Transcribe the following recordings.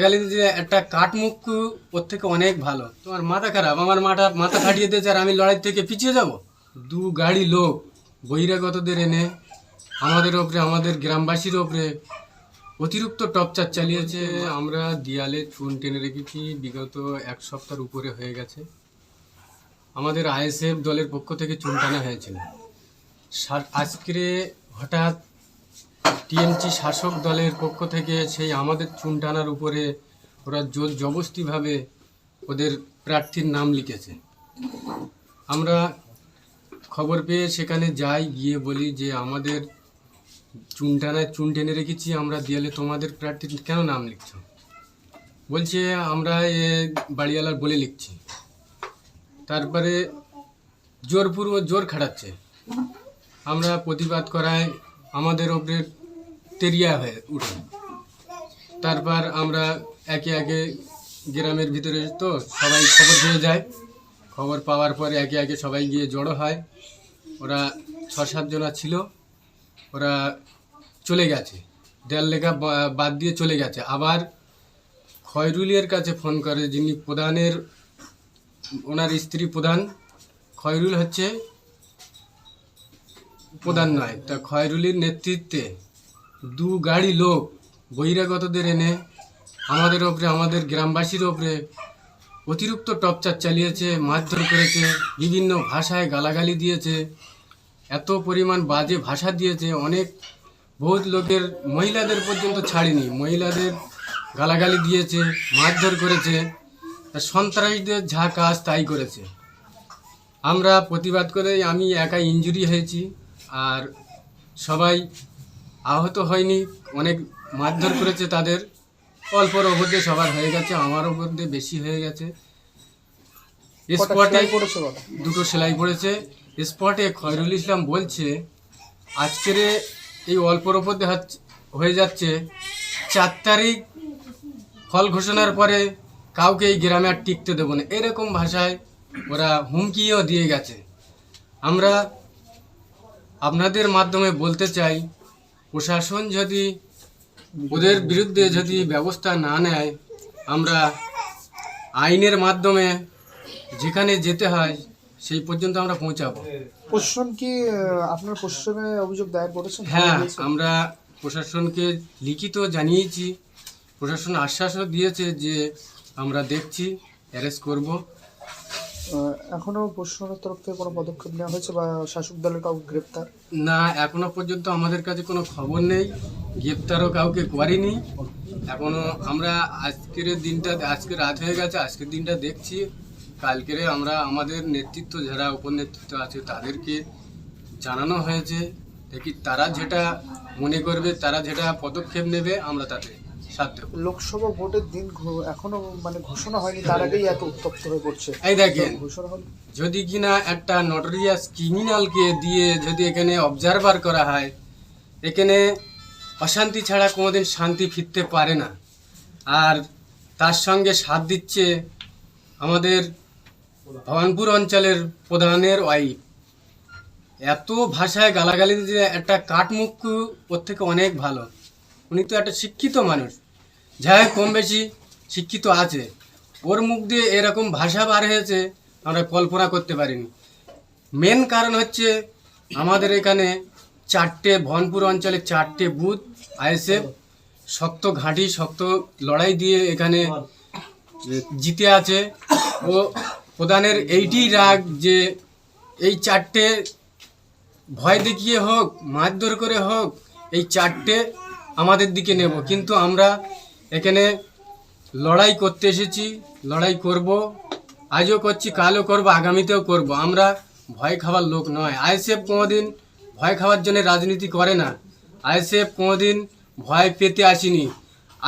গালি যে একটা কাঠমুখ ওর থেকে অনেক ভালো। তোমার মাথা খারাপ, আমার মাথা ফাটিয়ে দিয়েছে আর আমি লড়াই থেকে পিছিয়ে যাব? দু গাড়ি লোক বহিরাগতদের এনে আমাদের ওপরে, আমাদের গ্রামবাসীর ওপরে অতিরিক্ত টর্চার চালিয়েছে। আমরা দেয়ালে চুন টেনে রেখেছি বিগত এক সপ্তাহের উপরে হয়ে গেছে। আমাদের আইএসএফ দলের পক্ষ থেকে চুন টানা হয়েছিল। আজকে হঠাৎ টিএমসি শাসক দলের পক্ষ থেকে সেই আমাদের চুন টানার উপরে ওরা জোর জবরদস্তিভাবে ওদের প্রার্থীর নাম লিখেছে। আমরা খবর পেয়ে সেখানে যাই, গিয়ে বলি যে আমাদের চুন টেনে রেখেছি আমরা দেয়ালে, তোমাদের প্রার্থীর কেন নাম লিখছ? বলছে আমরা বাড়িওয়ালার বলে লিখছি। তারপরে জোর খাটাচ্ছে। আমরা প্রতিবাদ করায় আমাদের ওপরে তেরিয়া হয়ে উঠে। তারপর আমরা একে একে গ্রামের ভিতরে তো সবাই খবর পেয়ে যায়। খবর পাওয়ার পরে একে একে সবাই গিয়ে জড়ো হয়। ওরা 6-7 জনা ছিল, ওরা চলে গেছে, দেড় লেখা বাদ দিয়ে চলে গেছে। আবার খয়রুলের কাছে ফোন করে, যিনি প্রধানের, ওনার স্ত্রী প্রধান, খয়রুল হচ্ছে প্রধান নয়, তা খয়রুলের নেতৃত্বে দু গাড়ি লোক বহিরাগতদের এনে আমাদের ওপরে, আমাদের গ্রামবাসীর ওপরে অতিরিক্ত টর্চার চালিয়েছে, মারধর করেছে, বিভিন্ন ভাষায় গালাগালি দিয়েছে, এত পরিমাণ বাজে ভাষা দিয়েছে। বহুত লোকের, মহিলাদের পর্যন্ত ছাড়েনি, মহিলাদের গালাগালি দিয়েছে, মারধর করেছে। সন্ত্রাসীদের যা কাজ তাই করেছে। আমরা প্রতিবাদ করে, আমি একা ইনজুরি হয়েছি, আর সবাই আহত হয়নি। অনেক মারধর করেছে তাদের, অল্পর ওপর দিয়ে সবার হয়ে গেছে, আমার ওপর দিয়ে বেশি হয়ে গেছে। স্পটে দুটো সেলাই পড়েছে। স্পটে খয়রুল ইসলাম বলছে আজকের এই অল্পর ওপর দিয়ে হয়ে যাচ্ছে, 4 তারিখ ফল ঘোষণার পরে কাউকে এই গ্রামে আর টিকতে দেবো না, এরকম ভাষায় ওরা হুমকিও দিয়ে গেছে। আমরা আপনাদের মাধ্যমে বলতে চাই, প্রশাসন যদি ওদের বিরুদ্ধে যদি ব্যবস্থা না নেয়, আমরা আইনের মাধ্যমে যেখানে যেতে হয় সেই পর্যন্ত আমরা পৌঁছাবো। প্রশাসন কি আপনার প্রশাসনে অভিযোগ দায়ের করেছেন? হ্যাঁ, আমরা প্রশাসনকে লিখিত জানিয়েছি। প্রশাসন আশ্বাসও দিয়েছে যে আমরা দেখছি, অ্যারেস্ট করব। এখনো প্রশাসনের তরফ থেকে কোনো পদক্ষেপ নেওয়া হয়েছে বা শাসক দলের কাউকে গ্রেপ্তার? না, এখনো পর্যন্ত আমাদের কাছে কোনো খবর নেই, গ্রেপ্তারও কাউকে করেনি এখনো। আমরা আজকে রাত হয়ে গেছে, আজকের দিনটা দেখছি। কালকেরে আমরা আমাদের নেতৃত্ব, যারা উপনেতৃত্ব আছে, তাদেরকে জানানো হয়েছে। দেখি তারা যেটা মনে করবে, তারা যেটা পদক্ষেপ নেবে, আমরা তাতে সাথ দেব। লোকসভা ভোটের দিন এখনো ঘোষণা হয়নি, তার আগেই এত উত্তপ্ত হয়ে পড়ছে। এই দেখেন, ঘোষণা হলো যদি কিনা একটা নটোরিয়াস ক্রিমিনালকে দিয়ে যদি এখানে অবজারভার করা হয়, এখানে অশান্তি ছাড়া কোনোদিন শান্তি ফিরতে পারে না। আর তার সঙ্গে সাথ দিচ্ছে আমাদের ভবানপুর অঞ্চলের প্রধানের ওয়াইফ। এত ভাষায় গালাগালি যে একটা কাঠমুখ ওর থেকে অনেক ভালো। উনি তো একটা শিক্ষিত মানুষ, যাই কম বেশি শিক্ষিত আছে, ওর মুখ দিয়ে এরকম ভাষা বার হয়েছে আমরা কল্পনা করতে পারিনি। মেন কারণ হচ্ছে আমাদের এখানে ভবানপুর অঞ্চলে 4টে বুথ আইএসএফ শক্ত ঘাঁটি, শক্ত লড়াই দিয়ে এখানে জিতে আছে। ও প্রধানের এইটি রাগ যে এই 4টে ভয় দেখিয়ে হোক, মারধর করে হোক, এই 4টে আমাদের দিকে নেব। কিন্তু আমরা এখানে লড়াই করতে এসেছি, লড়াই করব, আজও করছি, কালও করব, আগামীতেও করব। আমরা ভয় খাওয়ার লোক নয়। আইএসএফ কোনোদিন ভয় খাওয়ার জন্য রাজনীতি করে না। আইএসএফ কোনোদিন ভয় পেতে আসেনি।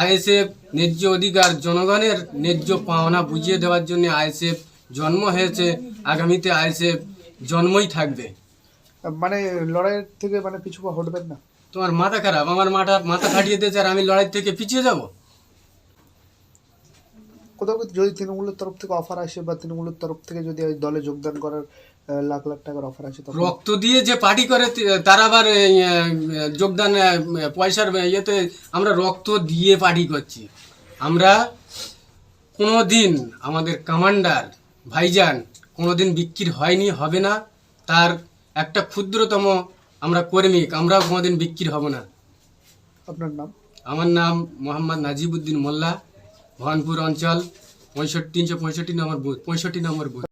আইএসএফ ন্যায্য অধিকার, জনগণের ন্যায্য পাওনা বুঝিয়ে দেওয়ার জন্য আইএসএফ জন্ম হয়েছে, আগামীতে আইএসএফ জন্মই থাকবে। লড়াইয়ের থেকে পিছু পা হটবেন না? তোমার মাথা খারাপ, আমার মাথা ফাটিয়ে দিয়েছে আর আমি লড়াই থেকে পিছিয়ে যাব? কোথাও যদি তৃণমূলের তরফ থেকে অফার আসে বা তৃণমূলের তরফ থেকে যদি দলে যোগদান করার লাখ লাখ টাকার অফার আসে, রক্ত দিয়ে যে পার্টি করে তারা আবার যোগদান পয়সার ইয়েতে, আমরা রক্ত দিয়ে পার্টি করছি। আমরা কোনো দিন আমাদের কমান্ডার ভাইজান কোনো দিন বিক্রি হয়নি, হবে না, তার একটা ক্ষুদ্রতম আমরা কর্মী, আমরাও কোনোদিন বিক্রি হব না। আপনার নাম? আমার নাম মোহাম্মদ নাজিবউদ্দিন মোল্লা, ভবানপুর অঞ্চল 65 365 নম্বর বুথ, 65 নম্বর বুথ।